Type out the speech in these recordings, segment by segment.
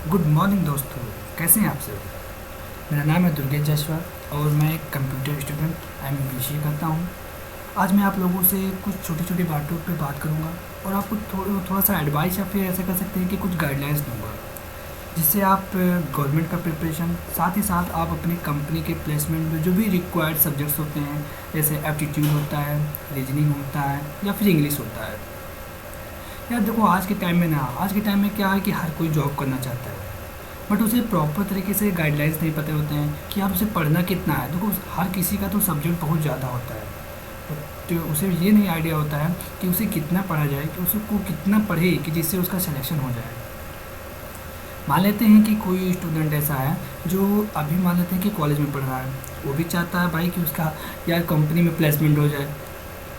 Good morning दोस्तों, कैसे हैं आप सब। मेरा नाम है दुर्गेश जायसवाल और मैं एक कंप्यूटर स्टूडेंट MBCA करता हूँ। आज मैं आप लोगों से कुछ छोटी छोटी बातों पे बात करूँगा और आपको थोड़ा सा एडवाइस या फिर ऐसा कर सकते हैं कि कुछ गाइडलाइंस दूँगा, जिससे आप गवर्नमेंट का प्रिपरेशन, साथ ही साथ आप अपनी कंपनी के प्लेसमेंट में जो भी रिक्वायर्ड सब्जेक्ट्स होते हैं, जैसे एप्टीट्यूड होता है, रीजनिंग होता है या फिर इंग्लिश होता है। यार देखो, आज के टाइम में क्या है कि हर कोई जॉब करना चाहता है, बट उसे प्रॉपर तरीके से गाइडलाइंस नहीं पता होते हैं कि आप उसे पढ़ना कितना है। देखो, हर किसी का तो सब्जेक्ट बहुत ज़्यादा होता है, तो उसे ये नहीं आइडिया होता है कि उसे कितना पढ़ा जाए, कि उसको कितना पढ़े कि जिससे उसका सिलेक्शन हो जाए। मान लेते हैं कि कोई स्टूडेंट ऐसा है जो अभी मान लेते हैं कि कॉलेज में पढ़ रहा है, वो भी चाहता है भाई कि उसका यार कंपनी में प्लेसमेंट हो जाए।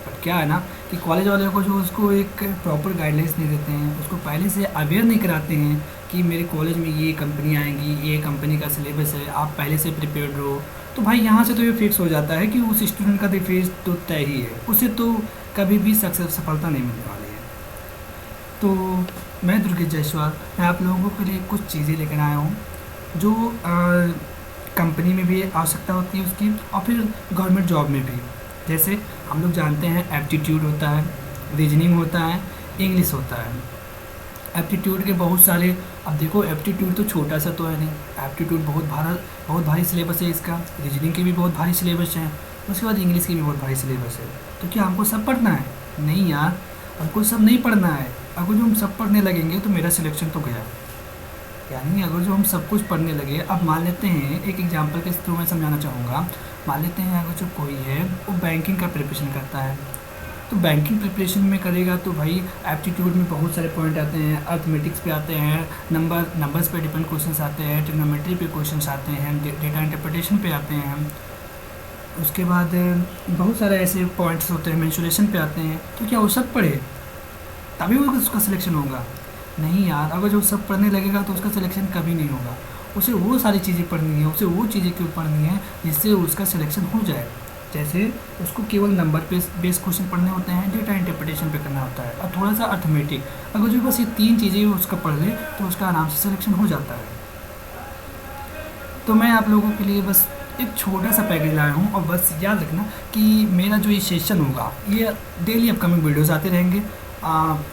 बट क्या है ना कि कॉलेज वाले को जो उसको एक प्रॉपर गाइडलाइंस नहीं देते हैं, उसको पहले से अवेयर नहीं कराते हैं कि मेरे कॉलेज में ये कंपनी आएंगी, ये कंपनी का सिलेबस है, आप पहले से प्रिपेयर्ड रहो। तो भाई यहाँ से तो ये फिक्स हो जाता है कि उस स्टूडेंट का तो फेस तो तय ही है, उसे तो कभी भी सफलता नहीं मिलने वाली है। तो मैं दुर्गेश जायसवाल, मैं आप लोगों के लिए कुछ चीज़ें लेकर आया हूँ जो कंपनी में भी आवश्यकता होती है उसकी, और फिर गवर्नमेंट जॉब में भी। जैसे हम लोग जानते हैं एप्टीट्यूड होता है, रीजनिंग होता है, इंग्लिश होता है। एप्टीट्यूड के बहुत सारे, अब देखो एप्टीट्यूड तो छोटा सा तो है नहीं, एप्टीट्यूड बहुत भारी सिलेबस है इसका, रीजनिंग के भी बहुत भारी सिलेबस है, उसके बाद इंग्लिश की भी बहुत भारी सिलेबस है। तो क्या हमको सब पढ़ना है? नहीं यार, हमको सब नहीं पढ़ना है। अगर जो हम सब पढ़ने लगेंगे तो मेरा सिलेक्शन तो गया। यानी अगर जो हम सब कुछ पढ़ने लगे, अब मान लेते हैं एक एग्जांपल के थ्रू मैं समझाना चाहूँगा। मान लेते हैं अगर जो कोई है वो बैंकिंग का प्रिपरेशन करता है, तो बैंकिंग प्रिपरेशन में करेगा तो भाई एप्टीट्यूड में बहुत सारे पॉइंट आते हैं, अर्थमेटिक्स पे आते हैं, नंबर्स पे डिपेंड क्वेश्चंस आते हैं, ट्रिग्नोमेट्री पे क्वेश्चंस आते हैं, डेटा इंटरप्रिटेशन पे आते हैं। उसके बाद बहुत सारे ऐसे पॉइंट्स होते हैं, मेंसुरेशन पे आते हैं। तो क्या वो सब पढ़े तभी वो उसका सिलेक्शन होगा? नहीं यार, अगर जो सब पढ़ने लगेगा तो उसका सिलेक्शन कभी नहीं होगा। उसे वो सारी चीज़ें पढ़नी है, उसे वो चीज़ें क्यों पढ़नी है जिससे उसका सिलेक्शन हो जाए। जैसे उसको केवल नंबर बेस्ड क्वेश्चन पढ़ने होते हैं, डेटा इंटरप्रिटेशन पे करना होता है, और थोड़ा सा अर्थमेटिक। अगर जो बस ये 3 चीज़ें उसका पढ़ ले तो उसका आराम से सिलेक्शन हो जाता है। तो मैं आप लोगों के लिए बस एक छोटा सा पैकेज लाया हूँ, और बस याद रखना कि मेरा जो ये सेशन होगा ये डेली अपकमिंग वीडियोस आते रहेंगे।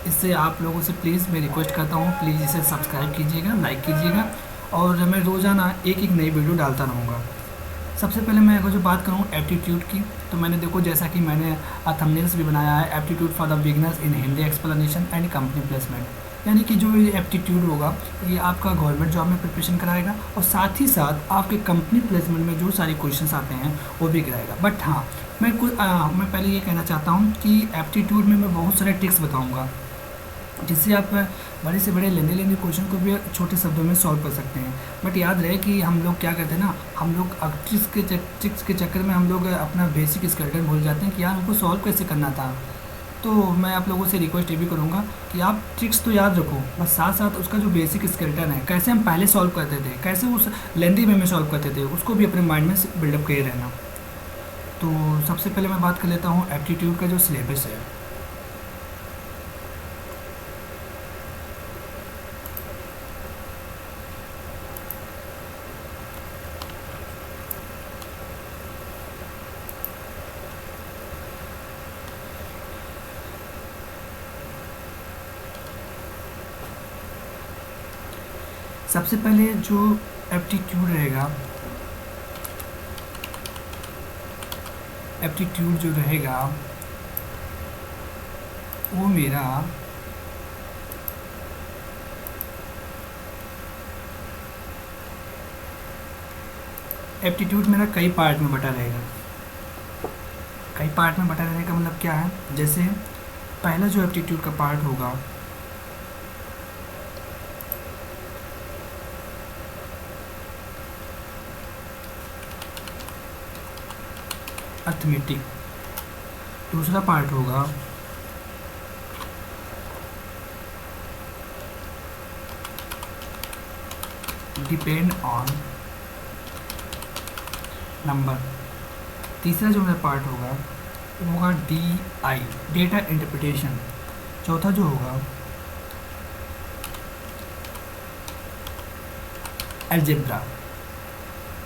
इससे आप लोगों से प्लीज़ मैं रिक्वेस्ट करता हूँ, प्लीज़ इसे सब्सक्राइब कीजिएगा, लाइक कीजिएगा, और मैं रोज़ाना एक एक नई वीडियो डालता रहूँगा। सबसे पहले मैं अगर जो बात करूँ एप्टीट्यूड की, तो मैंने देखो जैसा कि मैंने थंबनेल्स भी बनाया है, aptitude for the beginners in Hindi explanation and company placement. यानी कि जो ये एप्टीट्यूड होगा ये आपका गवर्नमेंट जॉब में प्रिपरेशन कराएगा, और साथ ही साथ आपके कंपनी प्लेसमेंट में जो सारे क्वेश्चंस आते हैं वो भी कराएगा। बट हाँ, मैं पहले ये कहना चाहता हूँ कि एप्टीट्यूड में मैं बहुत सारे ट्रिक्स बताऊँगा, जिससे आप बड़े से बड़े लेंदी क्वेश्चन को भी छोटे शब्दों में सॉल्व कर सकते हैं। बट याद रहे कि हम लोग क्या करते हैं ना, हम लोग ट्रिक्स के चक्कर में हम लोग अपना बेसिक स्केलेटन भूल जाते हैं कि यार उनको सॉल्व कैसे करना था। तो मैं आप लोगों से रिक्वेस्ट ये भी करूँगा कि आप ट्रिक्स तो याद रखो, बस साथ साथ उसका जो बेसिक स्केलेटन है, कैसे हम पहले सॉल्व करते थे, कैसे उस लेंदी वे में सॉल्व करते थे, उसको भी अपने माइंड में बिल्डअप किए रहना। तो सबसे पहले मैं बात कर लेता हूँ एप्टीट्यूड का जो सिलेबस है। सबसे पहले जो एप्टीट्यूड रहेगा, एप्टीट्यूड जो रहेगा वो मेरा एप्टीट्यूड मेरा कई पार्ट में बटा रहेगा। कई पार्ट में बटा रहने का मतलब क्या है, जैसे पहला जो एप्टीट्यूड का पार्ट होगा अर्थमेटिक, दूसरा पार्ट होगा डिपेंड ऑन नंबर, तीसरा जो मेरा पार्ट होगा वो होगा DI डेटा इंटरप्रिटेशन, चौथा जो होगा अलजेब्रा।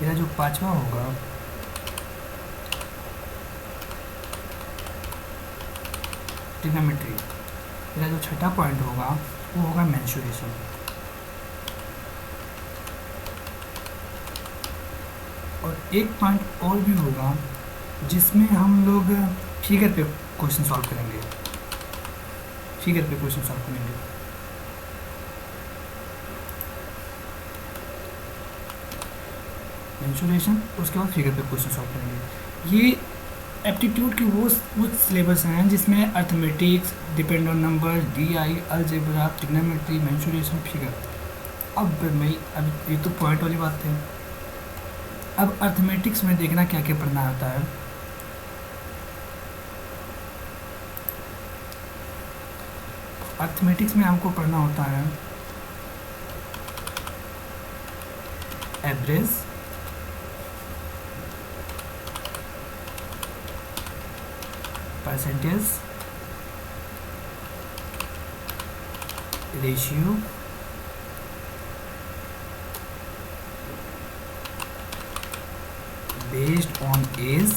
मेरा जो पांचवा होगा ट्रिग्नोमेट्री। मेरा जो छठा पॉइंट होगा वो होगा मेंसुरेशन। और एक पॉइंट और भी होगा जिसमें हम लोग फिगर पे क्वेश्चन सॉल्व करेंगे, फिगर पे क्वेश्चन सॉल्व करेंगे। मेंसुरेशन, उसके बाद फिगर पे क्वेश्चन सॉल्व करेंगे। ये एप्टीट्यूड के वो सिलेबस हैं जिसमें arithmetics, depend on number, DI, algebra, trigonometry, mensuration, figure. अब ये तो पॉइंट वाली बात है। अब अर्थमेटिक्स में देखना क्या क्या पढ़ना होता है। अर्थमेटिक्स में हमको पढ़ना होता है average, percentage, ratio, based on age,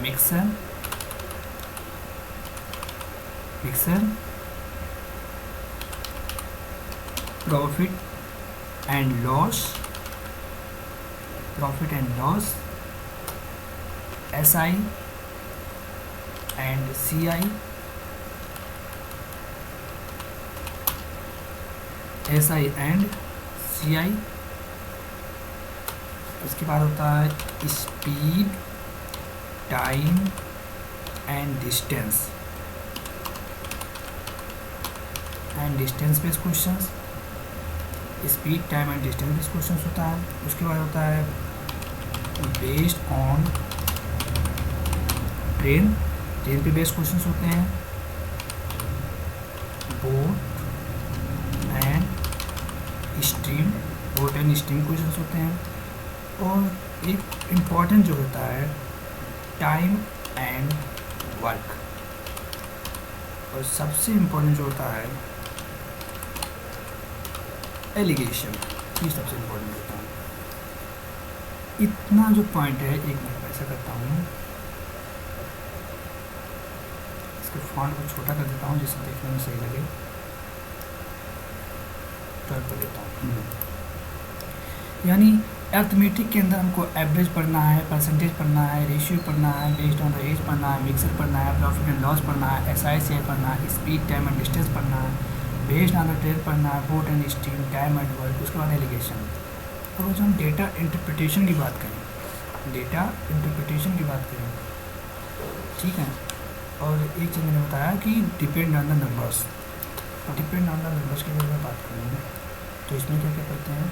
mixer, profit and loss, SI and CI, उसके बाद होता है speed, time and distance based questions. Speed, time and distance based questions होता है। उसके बाद होता है बेस्ड ऑन ट्रेन पे बेस्ड क्वेश्चंस होते हैं। बोट एंड स्ट्रीम क्वेश्चंस होते हैं। और एक इम्पॉर्टेंट जो होता है टाइम एंड वर्क। और सबसे इम्पोर्टेंट जो होता है एलिगेशन, ये सबसे इम्पोर्टेंट होता है। इतना जो पॉइंट है, एक मिनट ऐसा करता हूँ, इसके फॉन्ट को छोटा कर देता हूँ जिससे देखने में सही लगे। टर्न कर देता हूँ। यानी अर्थमेटिक के अंदर हमको एवरेज पढ़ना है, परसेंटेज पढ़ना है, रेशियो पढ़ना है, बेस्ड ऑन द एज पढ़ना है, मिक्सर पढ़ना है, प्रॉफिट एंड लॉस पढ़ना है, SI CI पढ़ना है, स्पीड, टाइम एंड डिस्टेंस पढ़ना है, बेस्ड ऑन द ट्रेन पढ़ना है, boat and stream, time and work. उसके बाद एलिगेशन। तो जो हम डेटा इंटरप्रिटेशन की बात करें, ठीक है। और एक चीज़ मैंने बताया कि डिपेंड ऑन द नंबर्स की अगर मैं बात करूँ तो इसमें क्या क्या पढ़ते हैं,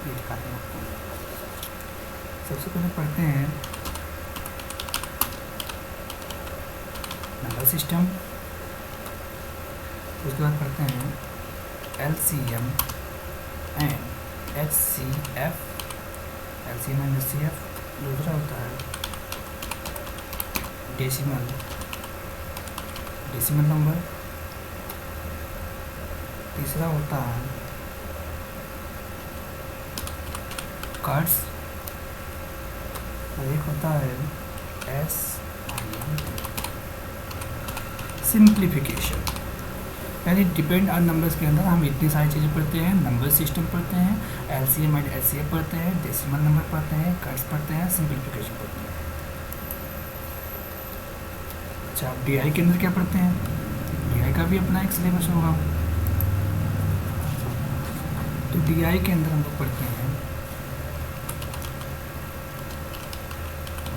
ये दिखाते हैं आपको। सबसे पहले पढ़ते हैं नंबर सिस्टम। उसके बाद पढ़ते हैं LCM एंड HCF। दूसरा होता है डेसिमल नंबर। तीसरा होता है कार्ड्स। और एक होता है SIM, सिंप्लीफिकेशन। यानी डिपेंड ऑन नंबर्स के अंदर हम इतनी सारी चीज़ें पढ़ते हैं। नंबर सिस्टम पढ़ते हैं, LCM एंड HCF पढ़ते हैं, डेसिमल नंबर पढ़ते हैं, कार्ड्स पढ़ते हैं, सिंप्लीफिकेशन पढ़ते हैं। अच्छा, आप DI के अंदर क्या पढ़ते हैं? DI का भी अपना एक सिलेबस होगा। तो DI के अंदर हम लोग पढ़ते हैं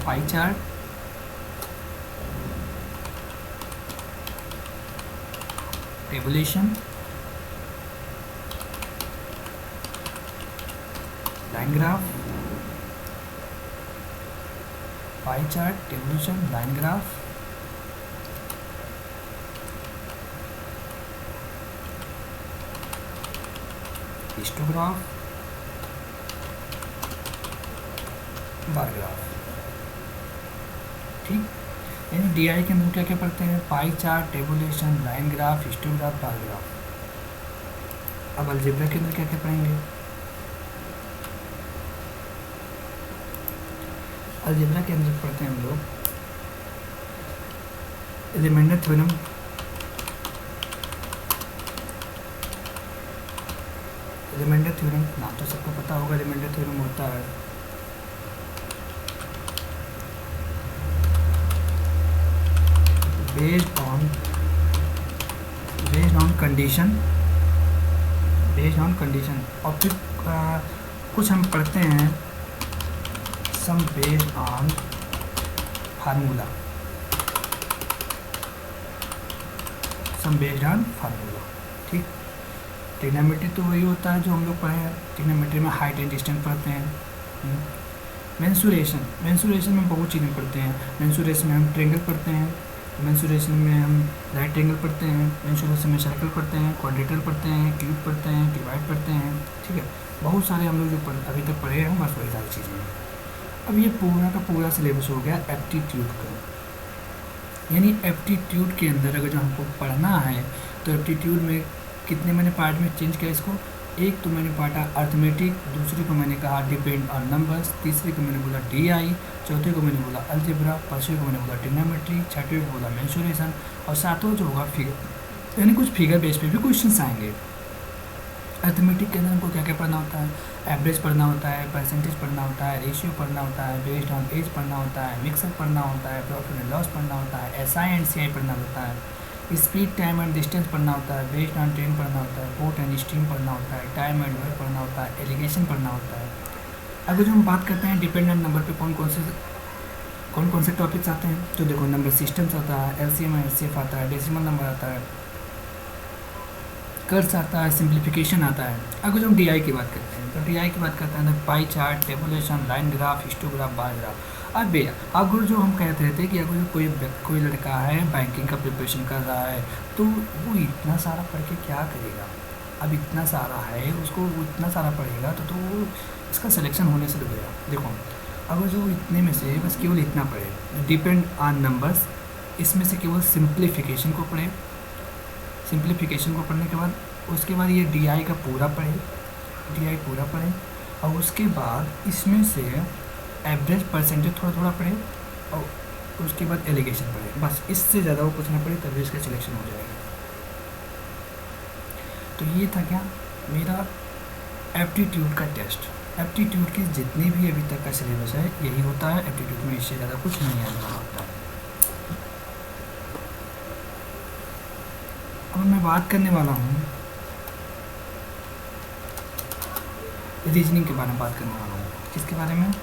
pie chart, tabulation, line graph, pie chart, tabulation, line graph, histograph, bar graph. ठीक, यानी DI के अंदर क्या क्या पढ़ते हैं, pie chart, tabulation, line graph, histograph, bar graph. अब अलजेब्रा के अंदर क्या क्या पढ़ेंगे, अलजेब्रा के अंदर पढ़ते हैं हम लोग रिमाइंडर थ्योरम, रिमाइंडर थ्योरम नाम तो सबको पता होगा। रिमाइंडर थ्योरम होता है बेस्ड ऑन कंडीशन। और फिर कुछ हम पढ़ते हैं सम बेस्ड ऑन फार्मूला, ठीक। ट्रिग्नोमेट्री तो वही होता है जो हम लोग पढ़े हैं, ट्रिग्नोमेट्री में हाइट एंड डिस्टेंस पढ़ते हैं। मेंसुरेशन में बहुत चीज़ें पढ़ते हैं। मेंसुरेशन में हम ट्रायंगल पढ़ते हैं, मेंसुरेशन में हम राइट ट्रायंगल पढ़ते हैं, मेंसुरेशन में सर्कल पढ़ते हैं, क्वाड्रेटर पढ़ते हैं, क्यूब पढ़ते हैं, डिवाइड पढ़ते हैं, ठीक है। बहुत सारे हम लोग जो अभी तक पढ़े हैं बस वही सारी चीज़ें हैं। अब ये पूरा का पूरा सिलेबस हो गया एप्टीट्यूड का, यानी एप्टीट्यूड के अंदर अगर जो हमको पढ़ना है तो एप्टीट्यूड में कितने मैंने पार्ट में चेंज किया इसको, एक तो मैंने बांटा अर्थमेटिक, दूसरे को मैंने कहा डिपेंड ऑन नंबर्स, तीसरे को मैंने बोला DI, चौथे को मैंने बोला अलजेब्रा, पांचवें को मैंने बोला ट्रिग्नोमेट्री, छठवें को बोला मेंसुरेशन, और सातवां जो होगा फिगर। यानी कुछ फिगर बेस पे भी क्वेश्चंस आएंगे। अर्थमेटिक के अंदर हमको क्या क्या पढ़ना होता है, एवरेज पढ़ना होता है, परसेंटेज पढ़ना होता है, रेशियो पढ़ना होता है, बेस्ड ऑन एज पढ़ना होता है, मिक्सर पढ़ना होता है, प्रॉफिट एंड लॉस पढ़ना होता है, SI एंड CI पढ़ना होता है, स्पीड, टाइम एंड डिस्टेंस पढ़ना होता है, बेस्ड ऑन ट्रेन पढ़ना होता है, बोट एंड स्ट्रीम पढ़ना होता है, टाइम एंड वर्क पढ़ना होता है, एलिगेशन पढ़ना होता है। अगर जो हम बात करते हैं डिपेंडेंट नंबर पे कौन कौन से टॉपिक्स आते हैं, तो देखो नंबर सिस्टम्स आता है, LCM और HCF आता है, डेसिमल नंबर आता है, कर्स आता है, सिंप्लीफिकेशन आता है। अगर जो हम DI की बात करते हैं तो DI की बात करते हैं तो pie chart, tabulation, line graph, histograph, bar graph. अब भैया अगर जो हम कहते थे कि अगर जो कोई लड़का है बैंकिंग का प्रिपरेशन कर रहा है तो वो इतना सारा पढ़ के क्या करेगा। अब इतना सारा है उसको, वो इतना सारा पढ़ेगा तो वो इसका सिलेक्शन होने से रुकेगा। देखो अगर जो इतने में से बस केवल इतना पढ़े डिपेंड ऑन नंबर्स, इसमें से केवल सिंप्लीफिकेशन को पढ़े, सिंप्लीफिकेशन को पढ़ने के बाद उसके बाद ये DI का पूरा पढ़े, DI पूरा पढ़े, और उसके बाद इसमें से एवरेज, परसेंटेज थोड़ा थोड़ा पढ़े, और उसके बाद एलिगेशन पढ़े। बस इससे ज़्यादा वो कुछ ना पढ़े तभी इसका सिलेक्शन हो जाएगा। तो ये था क्या मेरा एप्टीट्यूड का टेस्ट। एप्टीट्यूड की जितनी भी अभी तक का सिलेबस है यही होता है, एप्टीट्यूड में इससे ज़्यादा कुछ नहीं आने वाला होता है। अब मैं बात करने वाला हूँ रीजनिंग के बारे में बात करने वाला हूँ। किसके बारे में,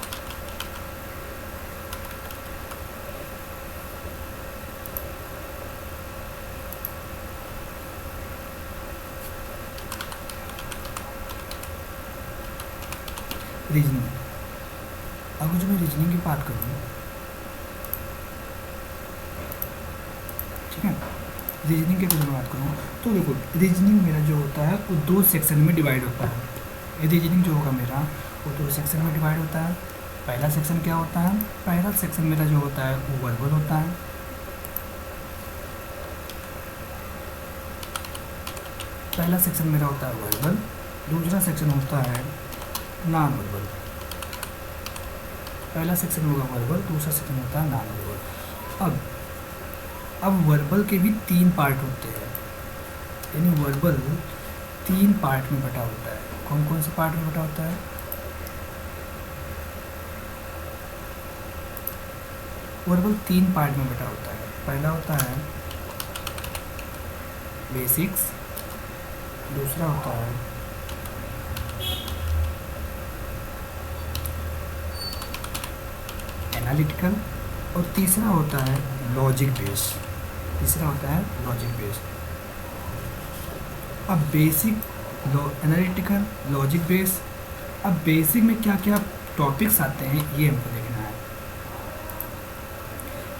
रीजनिंग। अगर जो मैं रीजनिंग की बात करूँ, ठीक है, रीजनिंग के बारे में बात करूँ तो देखो रीजनिंग मेरा जो होता है वो 2 सेक्शन में डिवाइड होता है। रीजनिंग जो होगा मेरा वो 2 सेक्शन में डिवाइड होता है। पहला सेक्शन क्या होता है, पहला सेक्शन मेरा जो होता है वो वर्बल होता है। पहला सेक्शन मेरा होता है वर्बल, दूसरा सेक्शन होता है नॉन वर्बल। पहला सेक्शन होगा वर्बल, दूसरा सेक्शन होता है नॉन वर्बल। अब वर्बल के भी 3 पार्ट होते हैं, यानी वर्बल 3 पार्ट में बटा होता है। कौन कौन से पार्ट में बटा होता है, वर्बल 3 पार्ट में बटा होता है। पहला होता है बेसिक्स, दूसरा होता है एनालिटिकल, और तीसरा होता है लॉजिक बेस। अब बेसिक, एनालिटिकल, लॉजिक बेस। अब बेसिक में क्या क्या टॉपिक्स आते हैं ये हमको देखना है।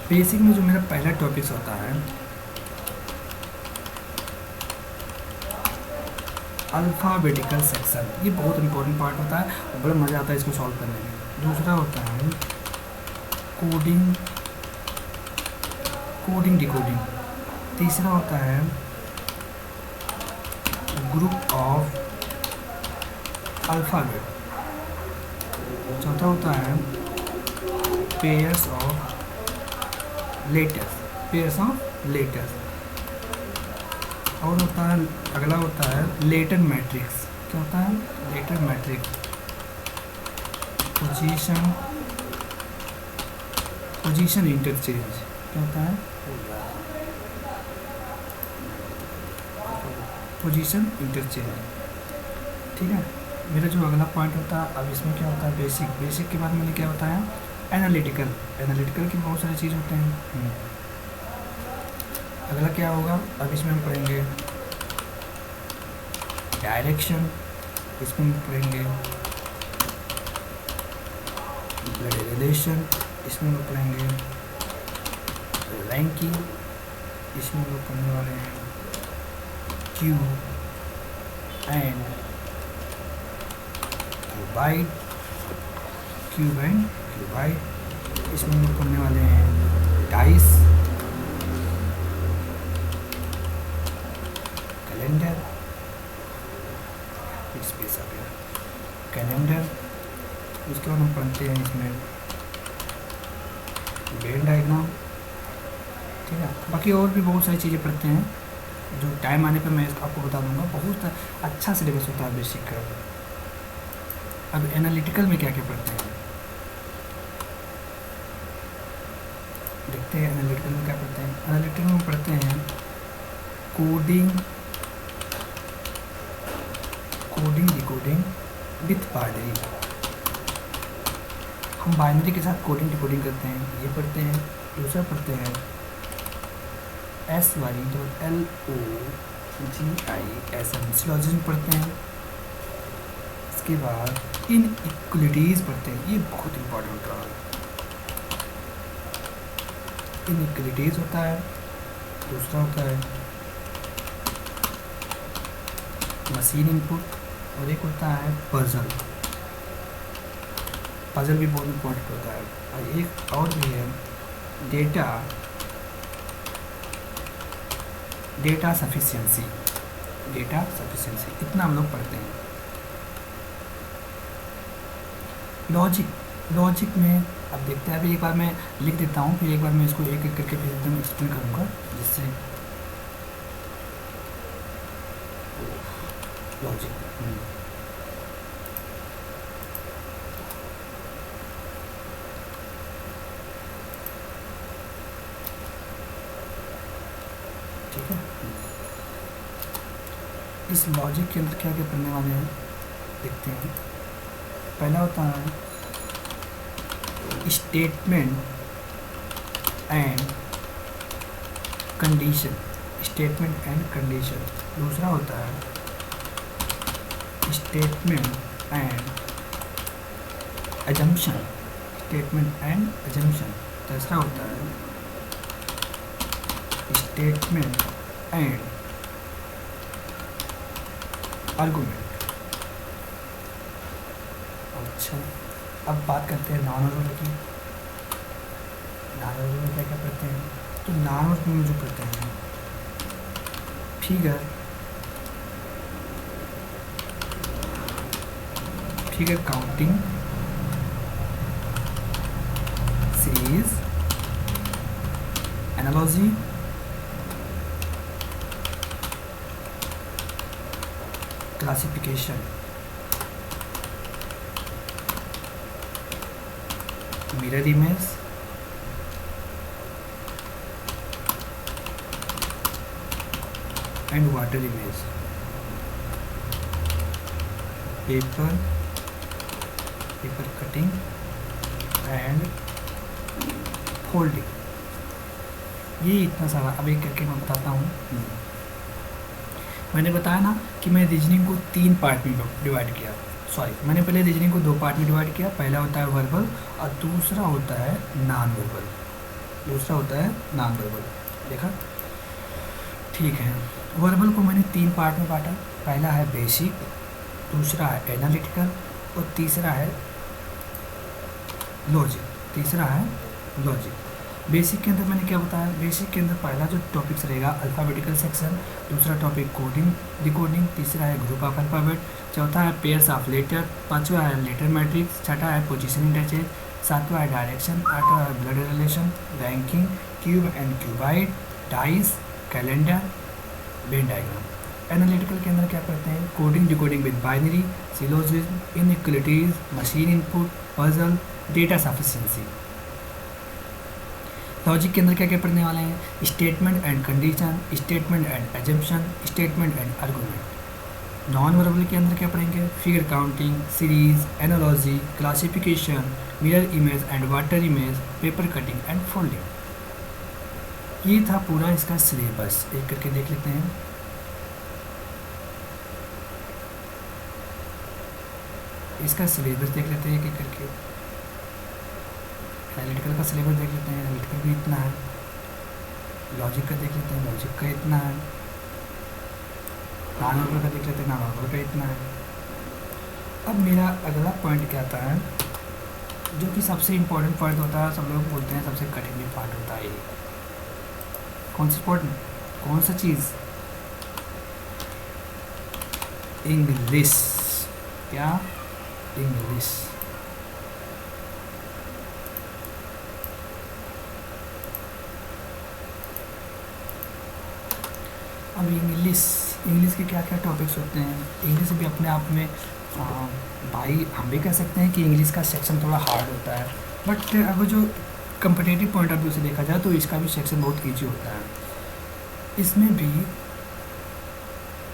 बेसिक में जो मेरा पहला टॉपिक्स होता है अल्फ़ाबेटिकल सेक्शन, ये बहुत इंपॉर्टेंट पार्ट होता है और बड़ा मज़ा आता है इसको सॉल्व करने में। दूसरा होता है कोडिंग कोडिंग डिकोडिंग। तीसरा होता है ग्रुप ऑफ अल्फ़ाबेट। चौथा होता है pairs of letters, pairs of letters. और होता है अगला होता है लेटर मैट्रिक्स। क्या होता है? Letter matrix. Position interchange. क्या होता है? Position interchange. ठीक है। मेरा जो अगला पॉइंट होता है, अब इसमें क्या होता है? बेसिक। बेसिक के बाद मैंने क्या बताया? एनालिटिकल। एनालिटिकल की बहुत सारी चीज़ होते हैं। अगला क्या होगा? अब इसमें हम पढ़ेंगे डायरेक्शन, इसमें हम पढ़ेंगे ब्लड रिलेशन, इसमें हम पढ़ेंगे रैंकिंग, इसमें हम पढ़ने वाले हैं Q and cuboid, cube and cuboid. इसमें हम पढ़ने वाले हैं डाइस, कैलेंडर, स्पेस आ गया, कैलेंडर। उसके बाद हम पढ़ते हैं इसमें वेन डायग्राम। ठीक है। बाकी और भी बहुत सारी चीज़ें पढ़ते हैं, जो टाइम आने पर मैं आपको बता दूंगा। बहुत अच्छा सिलेबस होता है बेसिक का। अब एनालिटिकल में क्या क्या पढ़ते हैं देखते हैं। एनालिटिकल में क्या पढ़ते हैं? एनालिटिकल में पढ़ते हैं coding, coding decoding with binary. हम बाइनरी के साथ कोडिंग डिकोडिंग करते हैं, ये पढ़ते हैं। दूसरा पढ़ते हैं SYLOGISM, सिलोजिज्म पढ़ते हैं। इसके बाद इनइक्वलिटीज़ पढ़ते हैं, ये बहुत इंपॉर्टेंट रहा है। इनइक्वलिटीज़ होता है। दूसरा होता है मशीन इनपुट, और एक होता है पजल। पजल भी बहुत इंपॉर्टेंट होता है। और एक और भी है डेटा सफिशिएंसी। डेटा सफिशिएंसी, इतना हम लोग पढ़ते हैं। लॉजिक में अब देखते हैं। अभी एक बार मैं लिख देता हूँ, फिर एक बार मैं इसको एक एक करके फिर एकदम एक्सप्लेन करूँगा, जिससे लॉजिक। ठीक है। इस लॉजिक के अंदर क्या क्या पढ़ने वाले हैं देखते हैं। पहला होता है statement and condition, statement and condition. दूसरा होता है statement and assumption, statement and assumption. तीसरा होता है स्टेटमेंट एंड आर्गुमेंट। अच्छा, अब बात करते हैं नॉन वर्बल की। नॉन वर्बल में क्या क्या पढ़ते हैं? तो नॉन वर्बल में जो पढ़ते हैं figure counting, series, analogy, classification, mirror image, and water image, paper cutting and folding. ये इतना सारा अब एक करके मैं बताता हूँ। मैंने बताया ना कि मैं रीजनिंग को 3 पार्ट में डिवाइड किया। मैंने पहले रीजनिंग को 2 पार्ट में डिवाइड किया। पहला होता है वर्बल और दूसरा होता है नॉन वर्बल। देखा? ठीक है। वर्बल को मैंने 3 पार्ट में बांटा। पहला है बेसिक, दूसरा है एनालिटिकल और तीसरा है लॉजिक। बेसिक के अंदर मैंने क्या बताया, बेसिक के अंदर पहला जो टॉपिक्स रहेगा अल्फ़ाबेटिकल सेक्शन, दूसरा टॉपिक कोडिंग डिकोडिंग, तीसरा है ग्रुप ऑफ अल्फ़ाबेट, चौथा है पेयर्स ऑफ लेटर, पांचवा है लेटर मैट्रिक्स, छठा है पोजीशन इंटरचेंज, सातवां है डायरेक्शन, आठवां है blood relation, ranking, cube and cuboid, dice, calendar, Venn diagram. Analytical के अंदर क्या पढ़ते हैं, coding decoding with binary, syllogism, inequalities, machine input, puzzle, data sufficiency. Logic के अंदर क्या क्या पढ़ने वाले हैं, statement and condition, statement and assumption, statement and argument. Non verbal के अंदर क्या पढ़ेंगे, figure counting, series, analogy, classification, mirror image and water image, paper cutting and folding. ये था पूरा इसका सिलेबस, एक करके देख लेते हैं। इसका सिलेबस देख लेते हैं एक एक करके। एनालिटिकल का सिलेबस देख लेते हैं, एनालिटिकल भी इतना है। लॉजिक का देख लेते हैं, लॉजिक का इतना है। नॉन वर्बल का देख लेते हैं, नॉन वर्बल का इतना है। अब मेरा अगला पॉइंट क्या आता है, जो कि सबसे इम्पोर्टेंट पॉइंट होता है, सब लोग बोलते हैं सबसे कठिन भी पार्ट होता है ये। कौन सा इम्पोर्टेंट, कौन सा चीज़, इंग्लिश। क्या, इंग्लिश। अब इंग्लिश के क्या क्या टॉपिक्स होते हैं। इंग्लिश भी अपने आप में भाई हम भी कह सकते हैं कि इंग्लिश का सेक्शन थोड़ा हार्ड होता है, बट अगर जो कंपटेटिव पॉइंट ऑफ व्यू से देखा जाए तो इसका भी सेक्शन बहुत ईजी होता है। इसमें भी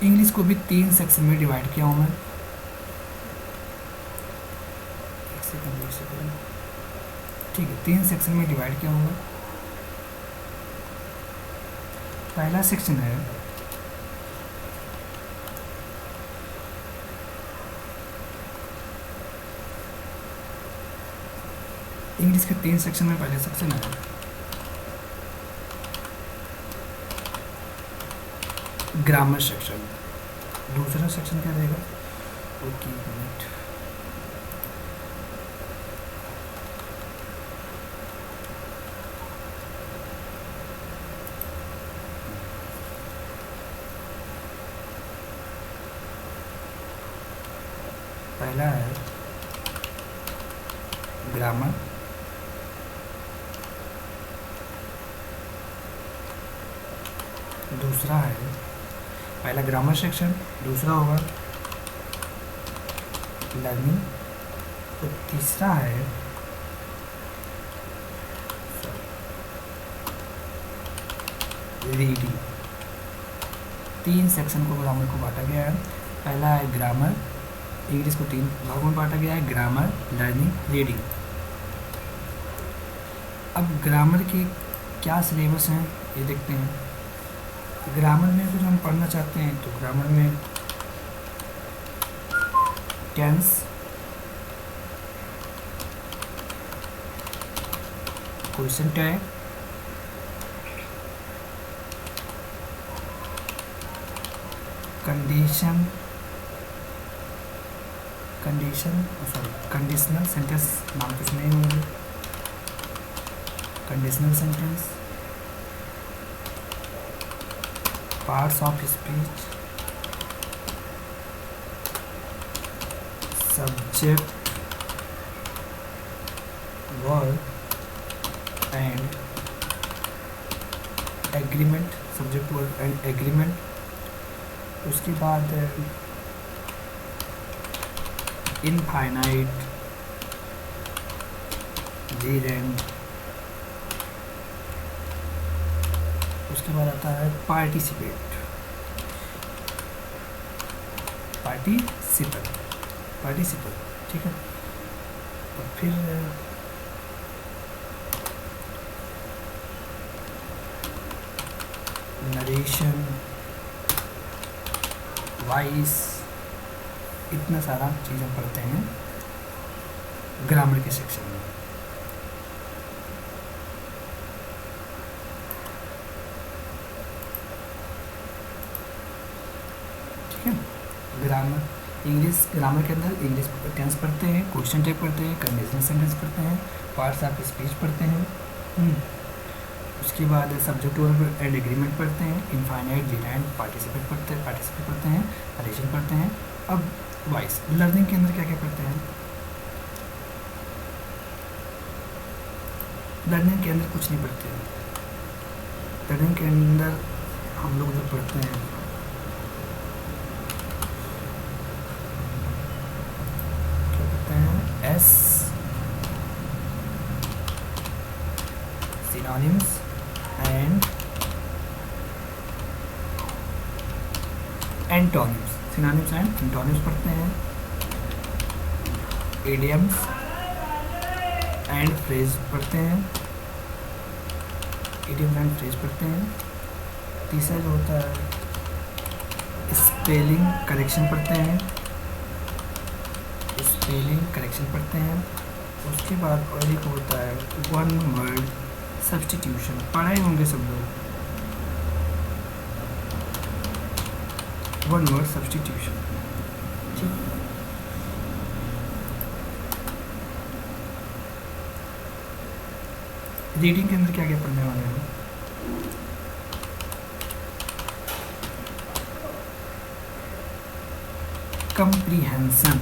इंग्लिश को भी 3 सेक्शन में डिवाइड किया हूँ मैं। एक सेकंड, ठीक है, 3 सेक्शन में डिवाइड किया हूँ। पहला सेक्शन है इंग्लिश के 3 सेक्शन में, पहले सेक्शन है ग्रामर सेक्शन। दूसरा सेक्शन क्या रहेगा, ओके मिनट, पहला है ग्रामर, दूसरा है पहला ग्रामर सेक्शन, दूसरा होगा लर्निंग, तो तीसरा है रीडिंग। 3 सेक्शन को ग्रामर को बांटा गया है। पहला है ग्रामर, इंग्लिश को 3 भागों में बांटा गया है, ग्रामर, लर्निंग, रीडिंग। अब ग्रामर के क्या सिलेबस हैं ये देखते हैं। ग्रामर में कुछ हम पढ़ना चाहते हैं तो ग्रामर में tense, question tag, conditional sentence, नाम कुछ नहीं होंगे, conditional sentence, parts of speech, subject, verb and agreement, subject verb and agreement. उसके बाद इनफाइनाइट, जीरेंड, उसके बाद आता है पार्टिसिपेट, ठीक है। और फिर नरेशन, वॉइस, इतना सारा चीज़ हम पढ़ते हैं ग्रामर के सेक्शन में। ठीक है, ग्रामर के अंदर इंग्लिश टेंस पढ़ते हैं, क्वेश्चन टैग पढ़ते हैं, कंडीशनल सेंटेंस पढ़ते हैं, पार्ट्स ऑफ स्पीच पढ़ते हैं, उसके बाद सब्जेक्ट वर्ब एंड एग्रीमेंट पढ़ते हैं, इनफाइनाइट जेराइम पार्टिसिपेट पढ़ते हैं, नरेशन पढ़ते हैं। अब वॉइस लर्निंग के अंदर क्या क्या पढ़ते हैं? लर्निंग के अंदर कुछ नहीं पढ़ते हैं। लर्निंग के अंदर हम लोग जो पढ़ते हैं क्या पढ़ते हैं? S synonyms and antonyms, synonyms and antonyms पढ़ते हैं। इडियम्स एंड फ्रेज पढ़ते हैं, इडियम्स एंड फ्रेज पढ़ते हैं। तीसरा जो होता है स्पेलिंग करेक्शन पढ़ते हैं, स्पेलिंग करेक्शन पढ़ते हैं। उसके बाद और एक होता है वन वर्ड सब्स्टिट्यूशन, पढ़े होंगे सब लोग, वन वर्ड सब्स्टिट्यूशन। ठीक, रीडिंग के अंदर क्या क्या पढ़ने वाले हैं? Comprehension,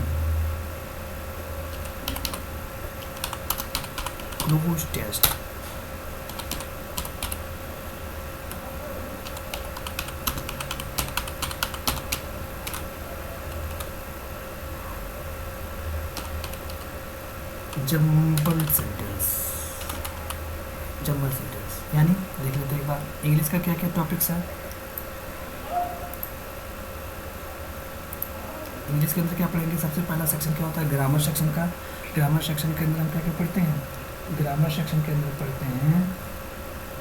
cloze test, jumble sentence, jumble sentence यानी देख लेते हैं एक बार इंग्लिश का क्या क्या टॉपिक्स है। इंग्लिश के अंदर क्या पढ़ेंगे? सबसे पहला सेक्शन क्या होता है? ग्रामर सेक्शन का। ग्रामर सेक्शन के अंदर हम क्या क्या पढ़ते हैं? ग्रामर सेक्शन के अंदर पढ़ते हैं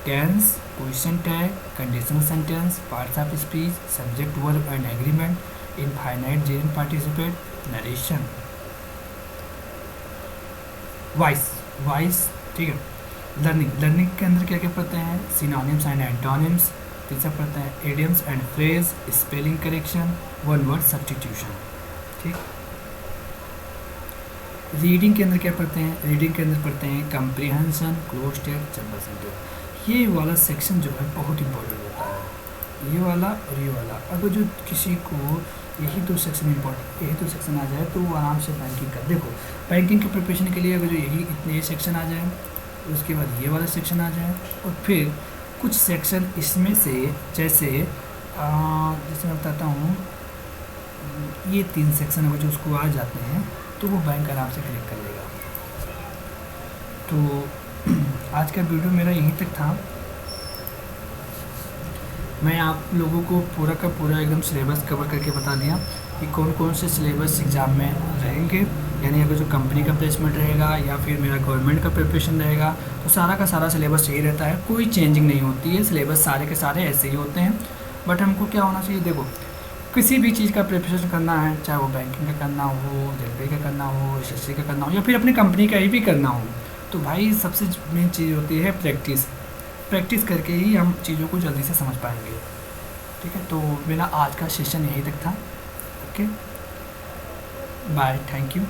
tense, question tag, conditional sentence, parts of speech, subject verb and agreement, infinite gerund participate, narration, voice. ठीक है। लर्निंग के अंदर क्या क्या पढ़ते हैं? Synonyms and antonyms. तीसरा पढ़ते हैं idioms and phrase, spelling correction, one word substitution. ठीक। रीडिंग के अंदर क्या पढ़ते हैं? रीडिंग के अंदर पढ़ते हैं comprehension, cloze test, jumble sentence. ये वाला सेक्शन जो है बहुत इंपॉर्टेंट होता है, ये वाला और ये वाला। अगर जो किसी को यही दो सेक्शन इंपॉर्टेंट, यही दो सेक्शन आ जाए तो वो आराम से बैंकिंग कर। देखो बैंकिंग के प्रिपरेशन के लिए अगर जो यही इतने सेक्शन आ जाए, उसके बाद ये वाला सेक्शन आ जाए, और फिर कुछ सेक्शन इसमें से जैसे मैं बताता हूँ, ये 3 सेक्शन अगर जो उसको आ जाते हैं तो वो बैंक आराम से क्लिक कर लेगा। तो आज का वीडियो मेरा यहीं तक था। मैं आप लोगों को पूरा का पूरा एकदम सिलेबस कवर करके बता दिया कि कौन कौन से सिलेबस एग्ज़ाम में रहेंगे। यानी अगर जो कंपनी का प्लेसमेंट रहेगा या फिर मेरा गवर्नमेंट का प्रिपरेशन रहेगा तो सारा का सारा सिलेबस यही रहता है, कोई चेंजिंग नहीं होती है। सिलेबस सारे के सारे ऐसे ही होते हैं। बट हमको क्या होना चाहिए? देखो किसी भी चीज़ का प्रिपरेशन करना है, चाहे वो बैंकिंग का करना हो, रेलवे का करना हो, एसएससी का करना हो, या फिर अपनी कंपनी का ही भी करना हो, तो भाई सबसे मेन चीज़ होती है प्रैक्टिस। प्रैक्टिस करके ही हम चीज़ों को जल्दी से समझ पाएंगे। ठीक है। तो मेरा आज का सेशन यहीं तक था। Okay, bye, thank you.